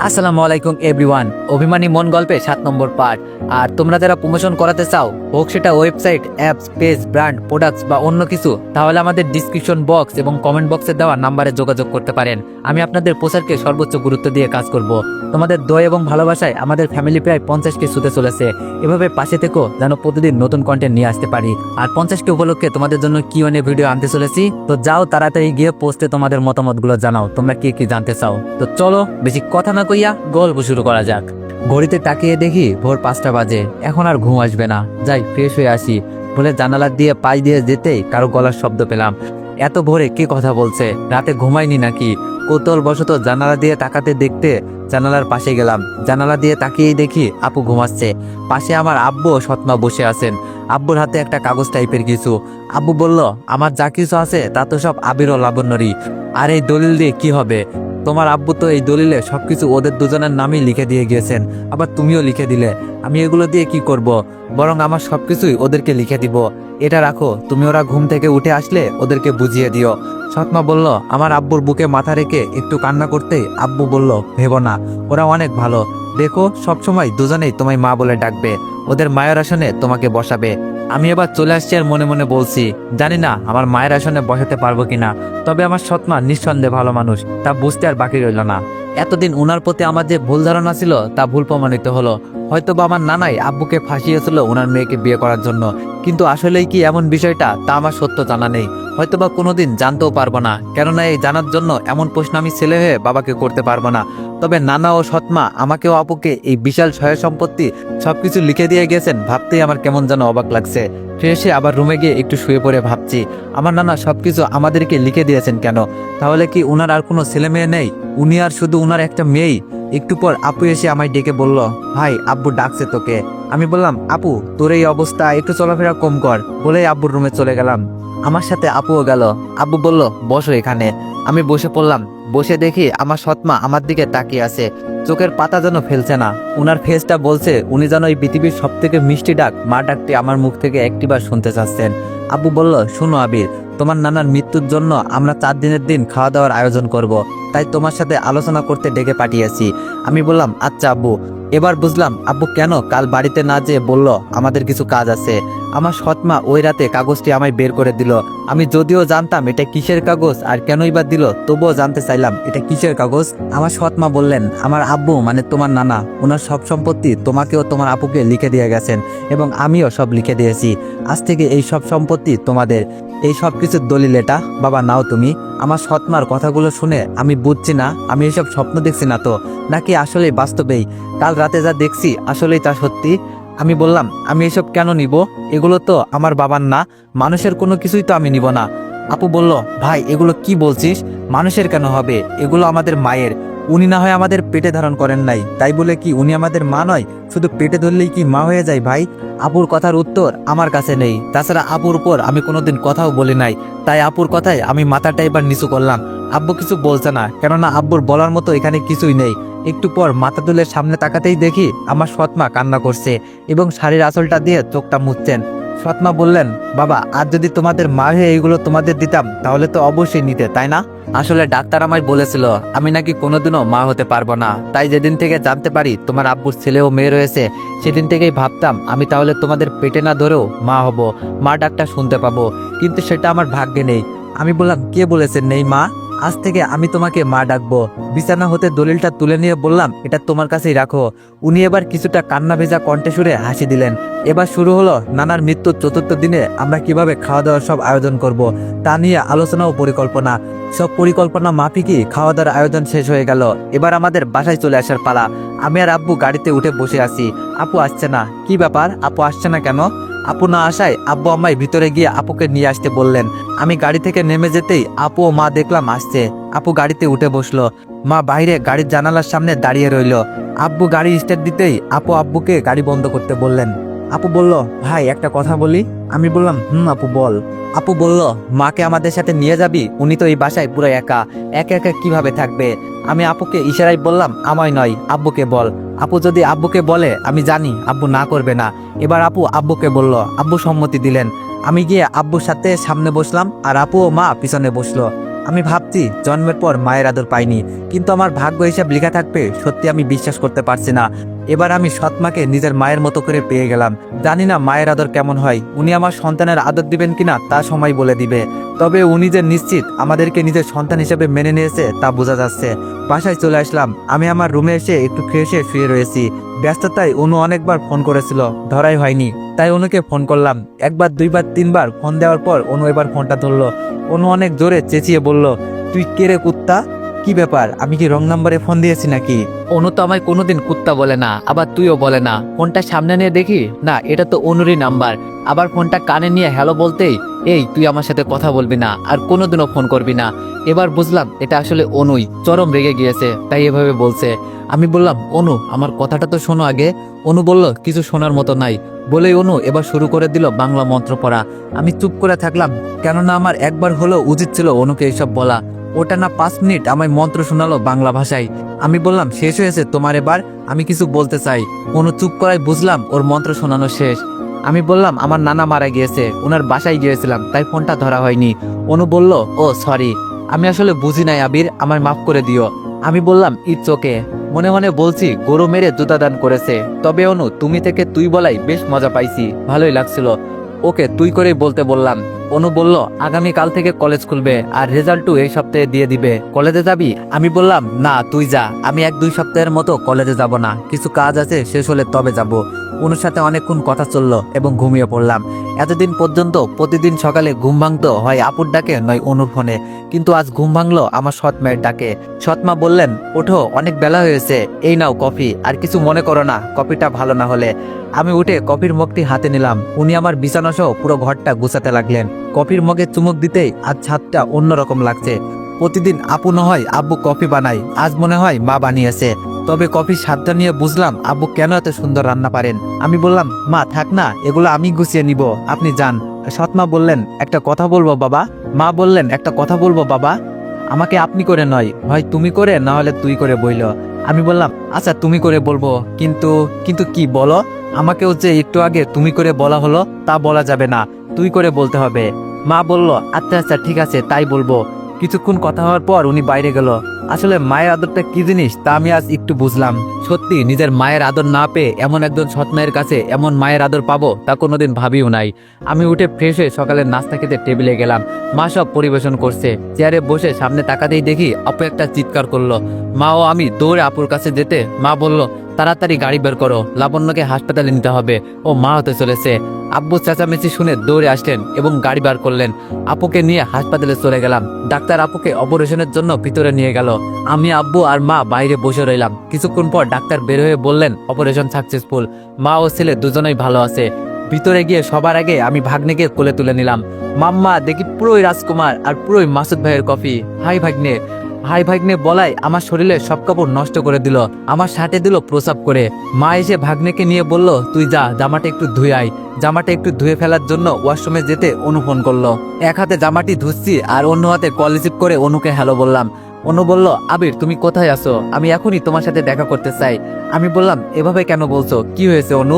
আসসালামু আলাইকুম এভরিওয়ান। অভিমানী মন গল্পে 7 নম্বর পার্ট। আর তোমরা যারা প্রমোশন করাতে চাও, হোক সেটা website, apps, page, brand, products বা অন্য কিছু, তাহলে আমাদের ডিসক্রিপশন বক্স এবং কমেন্ট বক্সে দেওয়া নাম্বারে যোগাযোগ করতে পারেন। আমি আপনাদের প্রচারকে সর্বোচ্চ গুরুত্ব দিয়ে কাজ করব। তোমাদের দয়া এবং ভালোবাসায় আমাদের ফ্যামিলি প্রায় 50কে ছুতে চলেছে। এভাবে পাশে থেকো যেন প্রতিদিন নতুন কন্টেন্ট নিয়ে আসতে পারি। আর 50কে উপলক্ষে তোমাদের জন্য কিউএনএ ভিডিও আনতে চলেছি। তো যাও তাড়াতাড়ি গিয়ে পোস্টে তোমাদের মতামতগুলো জানাও, তোমরা কি কি জানতে চাও। তো চলো বেশি কথা না কইয়া গল্প শুরু করা যাক। ঘড়িতে তাকিয়ে দেখি ভোর 5টা বাজে। এখন আর ঘুম আসবে না, যাই ফ্রেশ হয়ে আসি বলে জানালা দিয়ে পাশ দিয়ে যেতেই কারো গলার শব্দ পেলাম। এত ভোরে কে কথা বলছে? রাতে ঘুমাইনি নাকি? কৌতূহলবশত জানালা দিয়ে তাকাতে দেখতে জানালার পাশে গেলাম। জানালা দিয়ে তাকিয়েই দেখি আপু ঘুমাচ্ছে। পাশে আমার আব্বু ও সৎমা বসে আছেন। আব্বুর হাতে একটা কাগজ টাইপের কিছু। আব্বু বলল, আমার যা কিছু আছে তা তো সব আবির ও লাবণ্যরই। আর এই দলিল দিয়ে কি হবে? তোমার আব্বু তো এই দলিলে সবকিছু ওদের দুজনের নামই লিখে দিয়ে গিয়েছেন, আবার তুমিও লিখে দিলে। আমি এগুলো দিয়ে কি করব? বরং আমার সবকিছুই ওদেরকে লিখে দিব। এটা রাখো, তুমি ওরা ঘুম থেকে উঠে আসলে ওদেরকে বুঝিয়ে দিও। সৎমা বলল, আমার আব্বুর বুকে মাথা রেখে একটু কান্না করতেই আব্বু বলল, ভেবো না, ওরা অনেক ভালো। দেখো, সবসময় দুজনেই তোমায় মা বলে ডাকবে, ওদের মায়ের আসনে তোমাকে বসাবে। আমি এবার চলে আসছি আর মনে মনে বলছি, জানি না আমার মায়ের আসনে বসাতে পারবো কিনা, তবে আমার সৎমা নিঃসন্দেহে ভালো মানুষ, তা বুঝতে আর বাকি রইল না। এতদিন উনার প্রতি আমার যে ভুল ধারণা ছিল তা ভুল প্রমাণিত হলো। হয়তো বা আমার নানাই আব্বুকে ফাঁসিয়েছিল ওনার মেয়েকে বিয়ে করার জন্য, কিন্তু আসলেই কি এমন বিষয়টা তা আমার সত্য জানা নেই। হয়তো বা কোনোদিন জানতেও পারবো না, কেননা এই জানার জন্য এমন প্রশ্ন আমি ছেলে হয়ে বাবাকে করতে পারবো না। তবে নানা ও সৎমা আমাকে ও আপুকে এই বিশাল সহায় সম্পত্তি সবকিছু লিখে দিয়ে গেছেন ভাবতেই আমার কেমন যেন অবাক লাগছে। ফ্রেশে আবার রুমে গিয়ে একটু শুয়ে পড়ে ভাবছি, আমার নানা সবকিছু আমাদেরকে লিখে দিয়েছেন কেন? তাহলে কি উনার আর কোনো ছেলে মেয়ে নেই? উনি আর শুধু উনার একটা মেয়েই? একটু পর আপু এসে আমায় ডেকে বলল, ভাই আব্বু ডাকছে তোকে। আমি বললাম, আপু তোর এই অবস্থা, একটু চলাফেরা কম কর, বলেই আব্বুর রুমে চলে গেলাম। আমার সাথে আপুও গেল। আব্বু বলল, বসো এখানে। আমি বসে পড়লাম। বসে দেখি আমার সৎমা আমার দিকে তাকিয়ে আছে, চোখের পাতা যেন ফেলছে না। উনার ফেসটা বলছে উনি যেন এই পৃথিবীর সব থেকে মিষ্টি ডাক, মা ডাকটি আমার মুখ থেকে একটিবার শুনতে চাচ্ছেন। আব্বু বলল, শুনো আবির, তোমার নানার মৃত্যুর জন্য আমরা 4 দিনের দিন খাওয়া দাওয়ার আয়োজন করব, তাই তোমার সাথে আলোচনা করতে ডেকে পাঠিয়েছি। আমি বললাম, আচ্ছা আব্বু। এবার বুঝলাম আব্বু কেন কাল বাড়িতে না যেয়ে বলল আমাদের কিছু কাজ আছে। আমার সৎমা ওই রাতে কাগজটি আমায় বের করে দিল। আমি যদিও জানতাম এটা কিসের কাগজ আর কেনই বা দিল, তবুও জানতে চাইলাম এটা কিসের কাগজ। আমার সৎমা বললেন, আমার আব্বু মানে তোমার নানা, ওনার সব সম্পত্তি তোমাকেও তোমার আপুকে লিখে দিয়ে গেছেন এবং আমিও সব লিখে দিয়েছি। আজ থেকে এই সব সম্পত্তি তোমাদের। এই সব কিছুর দলিল এটা, বাবা নাও তুমি। আমার সৎমার কথাগুলো শুনে আমি বুঝছি না আমি এসব স্বপ্ন দেখছি না তো, নাকি আসলেই বাস্তবেই কাল রাতে যা দেখছি আসলেই তা সত্যি। আমি বললাম, আমি এসব কেন নিব? এগুলো তো আমার বাবার না, মানুষের কোনো কিছুই তো আমি নিব না। আপু বলল, ভাই এগুলো কি বলছিস? মানুষের কেন হবে? এগুলো আমাদের মায়ের। উনি না হয় আমাদের পেটে ধারণ করেন নাই, তাই বলে কি উনি আমাদের মা নয়? শুধু পেটে ধরলেই কি মা হয়ে যায় ভাই? আপুর কথার উত্তর আমার কাছে নেই। তাছাড়া আপুর উপর আমি কোনোদিন কথাও বলি নাই, তাই আপুর কথায় আমি মাথাটা এবার নিচু করলাম। আব্বু কিছু বলছে না, কেননা আব্বুর বলার মতো এখানে কিছুই নেই। একটু পর মাথা তুলে সামনে তাকাতেই দেখি আমার সৎমা কান্না করছে এবং শাড়ির আঁচলটা দিয়ে চোখটা মুছছেন। সৎমা বললেন, বাবা আজ যদি তোমাদের মা হয়ে এইগুলো তোমাদের দিতাম তাহলে তো অবশ্যই নিতে, তাই না? আসলে ডাক্তার আমায় বলেছিল আমি নাকি কোনোদিনও মা হতে পারবো না, তাই যেদিন থেকে জানতে পারি তোমার আব্বুর ছেলে ও মেয়ে রয়েছে, সেদিন থেকেই ভাবতাম আমি তাহলে তোমাদের পেটে না ধরেও মা হব, মা ডাকটা শুনতে পাবো, কিন্তু সেটা আমার ভাগ্যে নেই। আমি বললাম, কে বলেছেন নেই মা? আজ থেকে আমি তোমাকে মা ডাকবো। বিছানা হতে দলিলটা তুলে নিয়ে বললাম, এটা তোমার কাছেই রাখো। উনি এবার কিছুটা কান্না ভেজা কণ্ঠে সুরে হাসি দিলেন। এবার শুরু হলো নানার মৃত্যুর 4র্থ দিনে আমরা কিভাবে খাওয়া দাওয়ার সব আয়োজন করব, তা নিয়ে আলোচনা ও পরিকল্পনা। সব পরিকল্পনা মাফিকই খাওয়া দাওয়ার আয়োজন শেষ হয়ে গেল। এবার আমাদের বাসায় চলে আসার পালা। আমি আর আব্বু গাড়িতে উঠে বসে আছি। আপু আসছে না। কি ব্যাপার, আপু আসছে না কেন? আপু না আসায় আব্বু আমায় ভিতরে গিয়ে আপুকে নিয়ে আসতে বললেন। আমি গাড়ি থেকে নেমে যেতেই আপু ও মা দেখলাম আসছে। আপু গাড়িতে উঠে বসলো, মা বাইরে গাড়ির জানালার সামনে দাঁড়িয়ে রইল। আব্বু গাড়ি স্টার্ট দিতেই আপু আব্বুকে গাড়ি বন্ধ করতে বললেন। আপু বলল, ভাই একটা কথা বলি। আমি বললাম, আপু বল। আপু বলল, মাকে আমাদের সাথে নিয়ে যাবি? উনি তো এই বাসায় পুরো একা একা একা কিভাবে থাকবে? আমি আপুকে ইশারায় বললাম, আমায় নয়, আব্বুকে বল। আপু যদি আব্বুকে বলে আমি জানি আব্বু না করবে না। এবার আপু আব্বুকে বলল, আব্বু সম্মতি দিলেন। আমি গিয়ে আব্বুর সাথে সামনে বসলাম আর আপু ও মা পিছনে বসলো। আমি ভাবছি জন্মের পর মায়ের আদর পাইনি, কিন্তু আমার ভাগ্য হিসাব লেখা থাকবে সত্যি আমি বিশ্বাস করতে পারছি না। এবার আমি সৎমাকে নিজের মায়ের মতো করে পেয়ে গেলাম। জানি না মায়ের আদর কেমন হয়, উনি আমার সন্তানের আদর দিবেন কিনা তা সময় বলে দিবে। তবে উনি যে নিশ্চিত আমাদেরকে নিজের সন্তান হিসেবে মেনে নিয়েছে তা বোঝা যাচ্ছে। বাসায় চলে আসলাম, আমি আমার রুমে এসে একটু ফ্রেশ হয়ে শুয়ে রয়েছি। ব্যস্ততায় অনু অনেকবার ফোন করেছিল, ধরাই হয়নি, তাই অনুকে ফোন করলাম। একবার, দুইবার, তিনবার ফোন দেওয়ার পর অনু এবার ফোনটা ধরলো। অনু অনেক জোরে চেঁচিয়ে বলল, তুই কে রে কুত্তা? কি ব্যাপার, আমি কি রং নাম্বারে ফোন দিয়েছি নাকি? অনু তো আমায় কোনোদিন কুত্তা বলে না, আবার তুইও বলে না। ফোনটা সামনে নিয়ে দেখি, না এটা তো অনুরই নাম্বার। আবার ফোনটা কানে নিয়ে হ্যালো বলতেই, এই তুই আমার সাথে কথা বলবি না আর কোনোদিনও ফোন করবি না। এবার বুঝলাম এটা আসলে অনুই চরম রেগে গিয়েছে, তাই এভাবে বলছে। আমি বললাম, অনু আমার কথাটা তো শোনো আগে। অনু বলল, কিছু শোনার মতো নাই। বলেই অনু এবার শুরু করে দিল বাংলা মন্ত্র পড়া। আমি চুপ করে থাকলাম, কেননা আমার একবার হলেও উচিত ছিল অনুকে এইসব বলা। ওটা না 5 মিনিট আমায় মন্ত্র শোনালো বাংলা ভাষায়। আমি বললাম, শেষ হয়েছে তোমার এবার? আমি কিছু বলতে চাই। অনু চুপ করায় বুঝলাম ওর মন্ত্র শোনানো শেষ। আমি বললাম, আমার নানা মারা গিয়েছে, ওনার বাসায় গিয়েছিলাম, তাই ফোনটা ধরা হয়নি। অনু বলল, ও সরি, আমি আসলে বুঝি নাই আবির, আমায় মাফ করে দিও। আমি বললাম, ইটস ওকে। মনে মনে বলছি, গরু মেরে জুতা দান করেছে। তবে অনু, তুমি থেকে তুই বলাই বেশ মজা পাইছি, ভালোই লাগছিল। ওকে তুই করেই বলতে বললাম। অনু বলল, আগামী কাল থেকে কলেজ খুলবে আর রেজাল্টও এই সপ্তাহে দিয়ে দিবে। কলেজে যাবি? আমি বললাম, না তুই যা, আমি 1-2 সপ্তাহের মতো কলেজে যাব না, কিছু কাজ আছে, শেষ হলে তবে যাব। অনুর সাথে অনেকক্ষণ কথা চললো এবং ঘুমিয়ে পড়লাম। এতদিন পর্যন্ত প্রতিদিন সকালে ঘুম ভাঙতো হয় আপুর ডাকে নয় অনুর ফোনে, কিন্তু আজ ঘুম ভাঙলো আমার সৎ মায়ের ডাকে। সৎমা বললেন, ওঠো, অনেক বেলা হয়েছে, এই নাও কফি, আর কিছু মনে করো না কফিটা ভালো না হলে। আমি উঠে কফির মগটি হাতে নিলাম। উনি আমার বিছানা সহ পুরো ঘরটা গুছাতে লাগলেন। কফির মগে চুমুক দিতেই আজ ছাদটা অন্যরকম লাগছে। প্রতিদিন আপু না হয় আব্বু কফি বানায়, আজ মনে হয় মা বানিয়েছে। তবে কফির স্বাদটা নিয়ে বুঝলাম আব্বু কেন এত সুন্দর রান্না পারেন। আমি বললাম, মা থাক না, এগুলো আমি গুছিয়ে নিব, আপনি যান। সৎমা বললেন, একটা কথা বলবো বাবা। মা বললেন, একটা কথা বলবো বাবা। আমাকে আপনি করে নয়, হয় তুমি করে, না হলে তুই করে বইল। আমি বললাম, আচ্ছা তুমি করে বলবো, কিন্তু কিন্তু কি বলো? আমাকেও যে একটু আগে তুমি করে বলা হলো, তা বলা যাবে না, তুই করে বলতে হবে। মা বলল, আচ্ছা আচ্ছা ঠিক আছে, তাই বলবো। কিছুক্ষণ কথা হওয়ার পর উনি বাইরে গেল। আসলে মায়ের আদরটা কি জিনিস তা আমি আজ একটু বুঝলাম। সত্যি নিজের মায়ের আদর না পেয়ে এমন একজন সৎ মায়ের কাছে এমন মায়ের আদর পাবো তা কোনোদিন ভাবিও নাই। আমি উঠে ফ্রেশ হয়ে সকালের নাস্তা খেতে টেবিলে গেলাম। মা সব পরিবেশন করছে। চেয়ারে বসে সামনে তাকাতেই দেখি আপু একটা চিৎকার করলো। মা ও আমি দৌড়ে আপুর কাছে যেতে মা বলল, তাড়াতাড়ি গাড়ি বের করো, লাবণ্যকে হাসপাতালে নিতে হবে, ও মা হতে চলেছে। আব্বু চেঁচামেচি শুনে দৌড়ে আসলেন এবং গাড়ি বার করলেন। আপুকে নিয়ে হাসপাতালে চলে গেলাম। ডাক্তার আপুকে অপারেশনের জন্য ভিতরে নিয়ে গেল। আমি, আব্বু আর মা বাইরে বসে রইলাম। কিছুক্ষণ পর ডাক্তার বের হয়ে বললেন, অপারেশন সাকসেসফুল, মা ও ছেলে দুজনেই ভালো আছে। ভিতরে গিয়ে সবার আগে আমি ভাগ্নেকে কোলে তুলে নিলাম। মাম্মা দেখি পুরোই রাজকুমার আর পুরোই মাসুদ ভাইয়ের কফি। হাই ভাগ্নে, হাই ভাগ্নে বলায় আমার শরীরে সব কাপড় নষ্ট করে দিল, আমার শার্টে দিল প্রসাব করে। মা এসে ভাগ্নেকে নিয়ে বলল, তুই যা, জামাটা একটু ধুয়ে আয়। জামাটা একটু ধুয়ে ফেলার জন্য ওয়াশরুমে যেতে অনু ফোন করলো। এক হাতে জামাটি ধুচ্ছি আর অন্য হাতে কল রিসিভ করে অনুকে হ্যালো বললাম। অনু বলল, আবির তুমি কোথায় আছো? আমি এখনই তোমার সাথে দেখা করতে চাই। আমি বললাম, এভাবে কেন বলছো, কি হয়েছে অনু?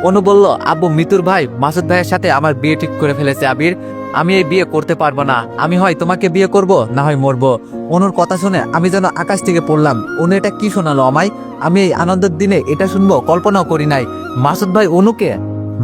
অনু বলল, আব্বু মিতুর ভাই মাসুদ ভাইয়ের সাথে আমার বিয়ে ঠিক করে ফেলেছে আবির, আমি এই বিয়ে করতে পারবো না, আমি হয় তোমাকে বিয়ে করব না হয় মরবো। অনুর কথা শুনে আমি যেন আকাশ থেকে পড়লাম। অনু এটা কি শোনালো আমায়? আমি এই আনন্দের দিনে এটা শুনবো কল্পনাও করি নাই। মাসুদ ভাই অনুকে,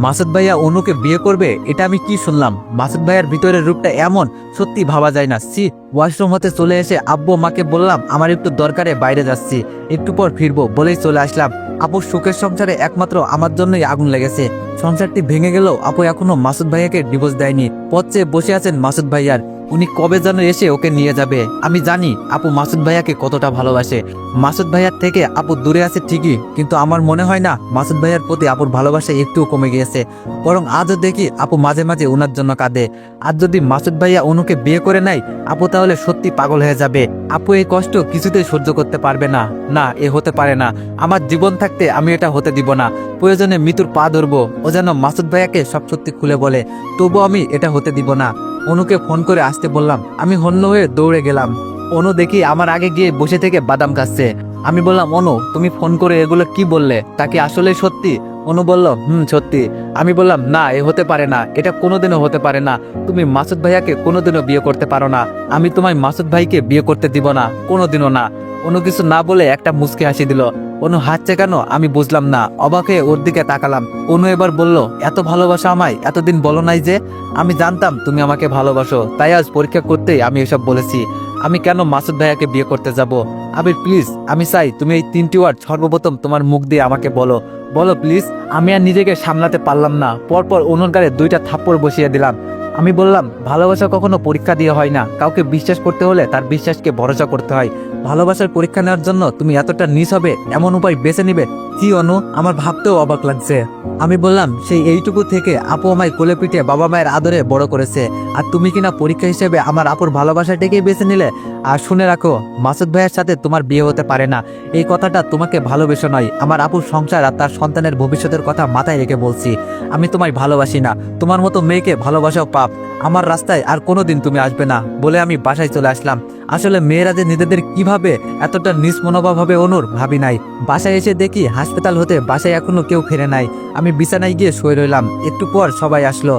মাসুদ ভাইয়া অনুকে বিয়ে করবে, এটা আমি কি শুনলাম? মাসুদ ভাইয়ার ভিতরের রূপটা এমন, সত্যি ভাবা যায় না। সি, ওয়াশরুম হতে চলে এসে আব্বু মাকে বললাম, আমার একটু দরকারে বাইরে যাচ্ছি, একটু পর ফিরবো, বলেই চলে আসলাম। আপুর সুখের সংসারে একমাত্র আমার জন্যই আগুন লেগেছে। সংসারটি ভেঙে গেলেও আপু এখনো মাসুদ ভাইয়াকে ডিভোর্স দেয়নি। পথে বসে আছেন মাসুদ ভাইয়ার, উনি কবে যেন এসে ওকে নিয়ে যাবে। আমি জানি আপু মাসুদ ভাইয়াকে কতটা ভালোবাসে। মাসুদ ভাইয়ার থেকে আপু দূরে আছে ঠিকই, কিন্তু আমার মনে হয় না মাসুদ ভাইয়ার প্রতি আপুর ভালোবাসা একটুও কমে গিয়েছে। বরং আজও দেখি আপু মাঝে মাঝে ওনার জন্য কাঁদে। আজ যদি মাসুদ ভাইয়া অনুকে বিয়ে করে নেয়, আপু তাহলে সত্যি পাগল হয়ে যাবে। আপু এই কষ্ট কিছুতেই সহ্য করতে পারবে না। না, এ হতে পারে না। আমার জীবন থাকতে আমি এটা হতে দিব না। প্রয়োজনে মৃত্যুর পা ধরবো, ও যেন মাসুদ ভাইয়াকে সব সত্যি খুলে বলে, তবু আমি এটা হতে দিব না। অনুকে ফোন করে আসতে বললাম। আমি হন্য হয়ে দৌড়ে গেলাম। অনু দেখি আমার আগে গিয়ে বসে থেকে বাদাম খাচ্ছে। আমি বললাম, অনু তুমি ফোন করে এগুলো কি বললে, তা কি আসলে সত্যি? অনু বলল, সত্যি। আমি বললাম, না, এ হতে পারে না, এটা কোনোদিনও হতে পারে না। তুমি মাসুদ ভাইয়াকে কোনোদিনও বিয়ে করতে পারো না। আমি তোমায় মাসুদ ভাইকে বিয়ে করতে দিব না, কোনোদিনও না। অনু কিছু না বলে একটা মুচকি হাসি দিল। অনু হাসছে কেন আমি বুঝলাম না, অবাক হয়ে ওর দিকে তাকালাম। অনু এবার বলল, এত ভালোবাসা আমায় এতদিন বলো নাই যে? আমি জানতাম তুমি আমাকে ভালোবাসো, তাই আজ পরীক্ষা করতেই আমি এসব বলেছি। আমি কেন মাসুদ ভাইয়াকে বিয়ে করতে যাব? আবির প্লিজ, আমি চাই তুমি এই 3টি ওয়ার্ড সর্বপ্রথম তোমার মুখ দিয়ে আমাকে বলো, বলো প্লিজ। আমি আর নিজেকে সামলাতে পারলাম না, পরপর অনুর গায়ে 2টা থাপ্পড় বসিয়ে দিলাম। আমি বললাম, ভালোবাসা কখনো পরীক্ষা দিয়ে হয় না, কাউকে বিশ্বাস করতে হলে তার বিশ্বাসকে ভরসা করতে হয়। ভালোবাসার পরীক্ষা নেওয়ার জন্য তুমি এতটা নিচ হবে এমন উপায় বেছে নিবে? কি অনু, আমার ভাবতেও অবাক লাগছে। আমি বললাম, সেই এইটুকু থেকে আপু আমায় কোলে পিঠে বাবা মায়ের আদরে বড় করেছে, আর তুমি কিনা পরীক্ষা হিসেবে আমার আপুর ভালোবাসাটাকেই বেছে নিলে। আর শুনে রাখো, মাসুদ ভাইয়ের সাথে তোমার বিয়ে হতে পারে না। এই কথাটা তোমাকে ভালোবেসে নয়, আমার আপুর সংসার আর তার সন্তানের ভবিষ্যতের কথা মাথায় রেখে বলছি। আমি তোমায় ভালোবাসি না, তোমার মতো মেয়েকে ভালোবাসাও পাপ। আমার রাস্তায় আর কোনোদিন তুমি আসবে না বলে আমি বাসায় চলে আসলাম। আসলে মেয়েরা যে নিজেদের কিভাবে এতটা নিজ মনোভাব হবে অনুর ভাবি নাই। বাসায় এসে দেখি হাসপাতাল হতে বাসায় এখনো কেউ ফিরে নাই। আমি বিছানায় গিয়ে শুয়ে রইলাম। একটু পর সবাই আসলো।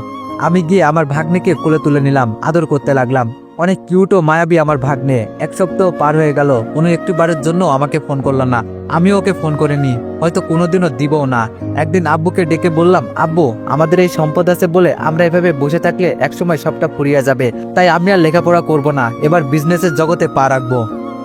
আমি গিয়ে আমার ভাগ্নেকে কোলে তুলে নিলাম, আদর করতে লাগলাম। অনেক কিউট ও মায়াবী আমার ভাগ্নে। 1 সপ্তাহ পার হয়ে গেল, উনি একটু বারের জন্য আমাকে ফোন করলো না। আমিও ওকে ফোন করিনি, হয়তো কোনোদিনও দিবও না। একদিন আব্বুকে ডেকে বললাম, আব্বু, আমাদের এই সম্পদ আছে বলে আমরা এভাবে বসে থাকলে একসময় সবটা ফুরিয়ে যাবে, তাই আমি আর লেখাপড়া করব না, এবার বিজনেসের জগতে পা রাখবো।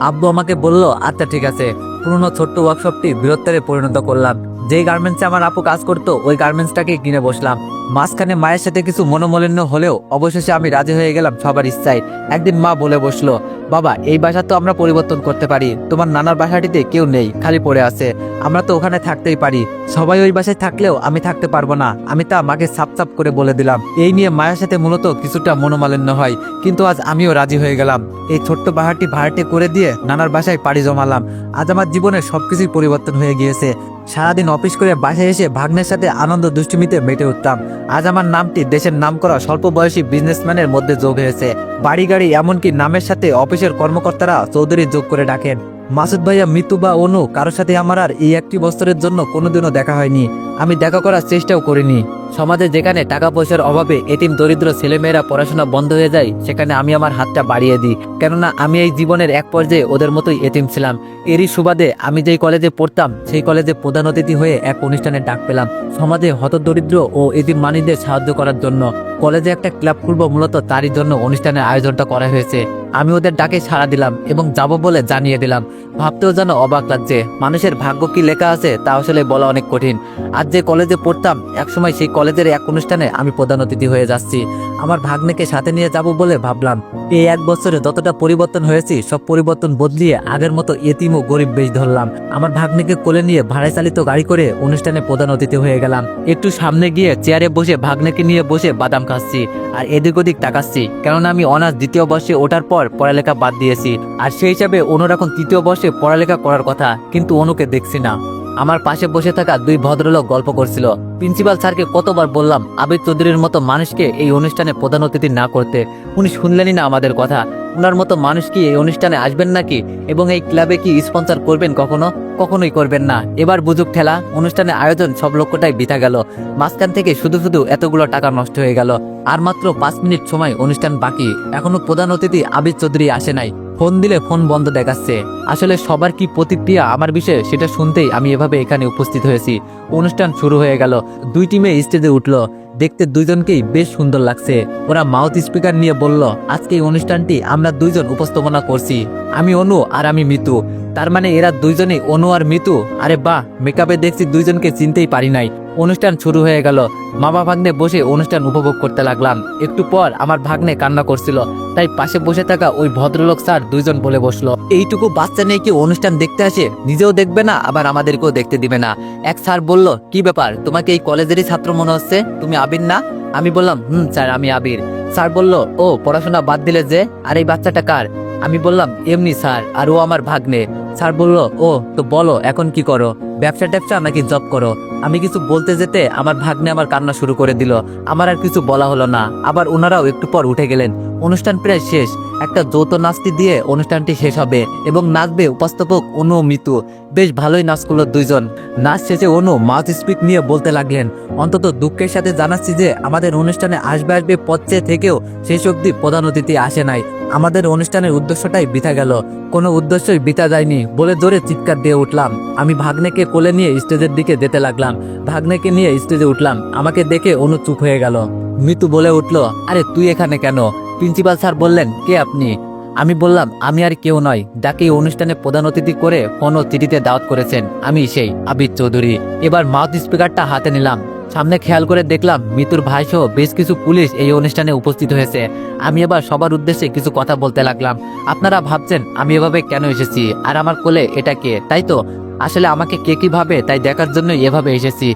আব্বু আমাকে বলল, আচ্ছা ঠিক আছে। পুরনো ছোট্ট ওয়ার্কশপটি বৃহত্তরে পরিণত করলাম। যেই গার্মেন্টসে আমার আপু কাজ করতো ওই গার্মেন্টসটাকে কিনে বসলাম। মাঝখানে মায়ের সাথে কিছু মনোমালিন্য হলেও অবশেষে আমি রাজি হয়ে গেলাম সবার ইচ্ছায়। একদিন মা বলে বসলো, বাবা, এই বাসা তো আমরা পরিবর্তন করতে পারি, তোমার নানার বাসাটিতে কেউ নেই, খালি পড়ে আছে, আমরা তো ওখানে থাকতেই পারি। সবাই ওই বাসায় থাকলেও আমি থাকতে পারবো না, আমি তা মাকে সাপ সাপ করে বলে দিলাম। এই নিয়ে মায়ের সাথে মূলত কিছুটা মনোমালিন্য হয়, কিন্তু আজ আমিও রাজি হয়ে গেলাম। এই ছোট্ট বাহারটি ভাড়াটে করে দিয়ে নানার বাসায় পাড়ি জমালাম। আজ আমার জীবনের সবকিছুই পরিবর্তন হয়ে গিয়েছে। সারাদিন অফিস করে বাসায় এসে ভাগ্নের সাথে আনন্দ দুষ্টুমিতে মেতে উঠতাম। আজ আমার নামটি দেশের নামকরা স্বল্প বয়সী বিজনেসম্যানের মধ্যে যোগ হয়েছে। বাড়ি গাড়ি এমনকি নামের সাথে অফিসের কর্মকর্তারা চৌধুরী যোগ করে ডাকেন। মাসুদ ভাইয়া, মিতু বা অনু, কারোর সাথে আমার আর এই 1টি বছরের জন্য কোনোদিনও দেখা হয়নি। আমি দেখা করার চেষ্টাও করিনি। সমাজে যেখানে টাকা পয়সার অভাবে এতিম দরিদ্র ছেলেমেয়েরা পড়াশোনা বন্ধ হয়ে যায়, সেখানে আমি আমার হাতটা বাড়িয়ে দিই, কেননা আমি এই জীবনের এক পর্যায়ে ওদের মতোই এতিম ছিলাম। এরই সুবাদে আমি যেই কলেজে পড়তাম সেই কলেজে প্রধান অতিথি হয়ে এক অনুষ্ঠানে ডাক পেলাম, সমাজে হতদরিদ্র ও এতিম মানিদের সাহায্য করার জন্য। কলেজে একটা ক্লাব খুলব, মূলত তারই জন্য অনুষ্ঠানের আয়োজনটা করা হয়েছে। আমি ওদের ডাকে সাড়া দিলাম এবং যাব বলে জানিয়ে দিলাম। ভাবতেও যেন অবাক লাগছে, মানুষের ভাগ্য কি লেখা আছে তা আসলে বলা অনেক কঠিন। আজ যে কলেজে পড়তাম, একসময় সেই কলেজের এক অনুষ্ঠানে আমি প্রধান অতিথি হয়ে যাচ্ছি। আমার ভাগ্নেকে সাথে নিয়ে যাব বলে ভাবলাম। এই 1 বছরে যতটা পরিবর্তন হয়েছি, সব পরিবর্তন বদলিয়ে আগের মতো এতিম ও গরিব বেশ ধরলাম। আমার ভাগ্নেকে কোলে নিয়ে ভাড়ায় চালিত গাড়ি করে অনুষ্ঠানে প্রধান অতিথি হয়ে গেলাম। একটু সামনে গিয়ে চেয়ারে বসে ভাগ্নেকে নিয়ে বসে বাদাম খাচ্ছি আর এদিক ওদিক তাকাচ্ছি, কেননা আমি অনার্স 2য় বর্ষে ওঠার পর পড়ালেখা বাদ দিয়েছি। আর সেই হিসাবে অনুর এখন 3য় বর্ষে পড়ালেখা করার কথা, কিন্তু অনুকে দেখছি না। আমার পাশে বসে থাকা 2 ভদ্রলোক গল্প করছিল। প্রিন্সিপাল স্যারকে কতবার বললাম আবির চৌধুরীর মতো মানুষকে এই অনুষ্ঠানে প্রধান অতিথি না করতে, উনি শুনলেনই না আমাদের কথা। ওনার মতো মানুষ কি এই অনুষ্ঠানে আসবেন নাকি, এবং এই ক্লাবে কি স্পন্সর করবেন কখনো? কখনোই করবেন না। এবার বুঝুক ঠেলা, অনুষ্ঠানের আয়োজন সব লক্ষ্যটাই বৃথা গেল। মাঝখান থেকে শুধু শুধু এতগুলো টাকা নষ্ট হয়ে গেল। আর মাত্র 5 মিনিট সময় অনুষ্ঠান বাকি, এখনো প্রধান অতিথি আবির চৌধুরী আসে নাই। ফোন দিলে ফোন বন্ধ দেখাচ্ছে। আসলে সবার কি প্রতিক্রিয়া আমার বিষয়ে সেটা শুনতেই আমি এভাবে এখানে উপস্থিত হয়েছি। অনুষ্ঠান শুরু হয়ে গেল। 2 টিমে স্টেজে উঠলো। দেখতে 2জনকেই বেশ সুন্দর লাগছে। ওরা মাউথ স্পিকার নিয়ে বলল, আজকে এই অনুষ্ঠানটি আমরা 2জন উপস্থাপনা করছি, আমি অনু আর আমি মিতু। তার মানে এরা 2জনই অনু আর মিতু। আরে বাহ, মেকআপে দেখছি 2জনকে চিনতেই পারি নাই। অনুষ্ঠান শুরু হয়ে গেল। মামা ভাগ্নে বসে অনুষ্ঠান উপভোগ করতে লাগলাম। একটু পর আমার ভাগ্নে কান্না করছিল, তাই পাশে বসে থাকা ওই ভদ্রলোক স্যার 2জন বলে বসলো, এইটুকু বাচ্চা নিয়ে কি অনুষ্ঠান দেখতে আসে? নিজেও দেখবে না, আবার আমাদেরকেও দেখতে দিবে না। এক স্যার বলল, কি ব্যাপার, তোমাকে এই কলেজেরই ছাত্র মনে হচ্ছে, তুমি আবির না? আমি বললাম, স্যার আমি আবির। স্যার বলল, ও পড়াশোনা বাদ দিলে যে, আর এই বাচ্চাটা কার? আমি বললাম, এমনি স্যার, আর ও আমার ভাগ্নে। স্যার বলল, ও তো বলো এখন কি করো? ব্যবসা ট্যাবসা নাকি জব করো? আমি কিছু বলতে যেতে আমার ভাগ্নে আমার কান্না শুরু করে দিল। আমার আর কিছু বলা হলো না। আবার ওনারাও একটু পর উঠে গেলেন। অনুষ্ঠান প্রায় শেষ। একটা যৌথ নাচটি দিয়ে অনুষ্ঠানটি শেষ হবে এবং নাচবে উপস্থাপক অনু ও মিতু। বেশ ভালোই নাচ করলো দুইজন। নাচ শেষে অনু মাউথ স্পিক নিয়ে বলতে লাগলেন, অন্তত দুঃখের সাথে জানাচ্ছি যে আমাদের অনুষ্ঠানে আসবে পথে থেকেও শেষ অবধি প্রধান অতিথি আসে নাই। আমাদের অনুষ্ঠানের উদ্দেশ্যটাই বৃথা গেল। কোনো উদ্দেশ্যই বৃথা যায়নি বলে জোরে চিৎকার দিয়ে উঠলাম। আমি ভাগ্নেকে কোলে নিয়ে স্টেজের দিকে যেতে লাগলাম। ভাগ্নেকে নিয়ে স্টেজে উঠলাম। আমাকে দেখে অনু চুপ হয়ে গেল। মিতু বলে উঠলো, আরে তুই এখানে কেন? প্রিন্সিপাল স্যার বললেন, কে আপনি? আমি বললাম, আমি আর কেউ নয়, যাকে এই অনুষ্ঠানে প্রধান অতিথি করে ফোন ও চিঠিতে দাওয়াত করেছেন, আমি সেই আবিদ চৌধুরী। এবার মাউথ স্পিকারটা হাতে নিলাম। সামনে খেয়াল করে দেখলাম মিতুর ভাই সহ বেশ কিছু পুলিশ এই অনুষ্ঠানে উপস্থিত হয়েছে। আমি এবার সবার উদ্দেশ্যে কিছু কথা বলতে লাগলাম। আপনারা ভাবছেন আমি এভাবে কেন এসেছি, আর আমার কোলে এটা কে, তাই তো? আসলে আমাকে কে কি ভাবে তাই দেখার জন্য এভাবে এসেছি।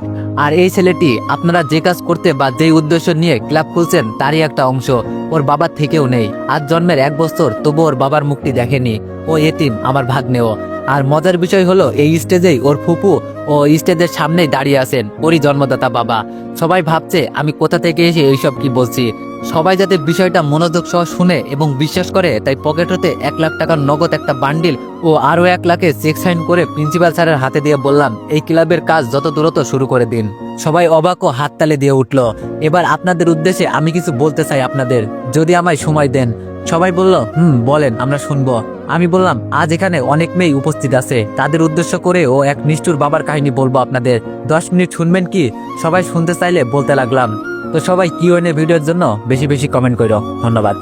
আর এই ছেলেটি আপনারা যে কাজ করতে বা যেই উদ্দেশ্য নিয়ে ক্লাব খুলছেন তারই একটা অংশ। ওর বাবার থেকেও নেই। আজ জন্মের 1 বছর, তবু ওর বাবার মুখটি দেখেনি। ও এতিম, আমার ভাগ্নেও। আর মজার বিষয় হলো এই স্টেজেই ওর ফুপু ও স্টেজের সামনেই দাঁড়িয়ে আছেন, ওরই জন্মদাতা বাবা। সবাই ভাবছে আমি কোথা থেকে এসে এইসব কি বলছি। সবাই যাতে বিষয়টা মনোযোগ সহ শুনে এবং বিশ্বাস করে, তাই পকেট হতে 1 লাখ টাকার নগদ একটা বান্ডিল ও আরো 1 লাখে চেক সাইন করে প্রিন্সিপাল স্যারের হাতে দিয়ে বললাম, এই ক্লাবের কাজ যত দ্রুত শুরু করে দিন। সবাই অবাক ও হাততালি দিয়ে উঠল। এবার আপনাদের উদ্দেশ্যে আমি কিছু বলতে চাই আপনাদের, যদি আমায় সময় দেন। সবাই বলল, বলেন, আমরা শুনবো। আমি বললাম, আজ এখানে অনেক মেয়ে উপস্থিত আছে, তাদের উদ্দেশ্য করে ও এক নিষ্ঠুর বাবার কাহিনী বলবো আপনাদের। 10 মিনিট শুনবেন কি? সবাই শুনতে চাইলে বলতে লাগলাম। তো সবাই কিউএনএ ভিডিওর জন্য বেশি বেশি কমেন্ট করো। ধন্যবাদ।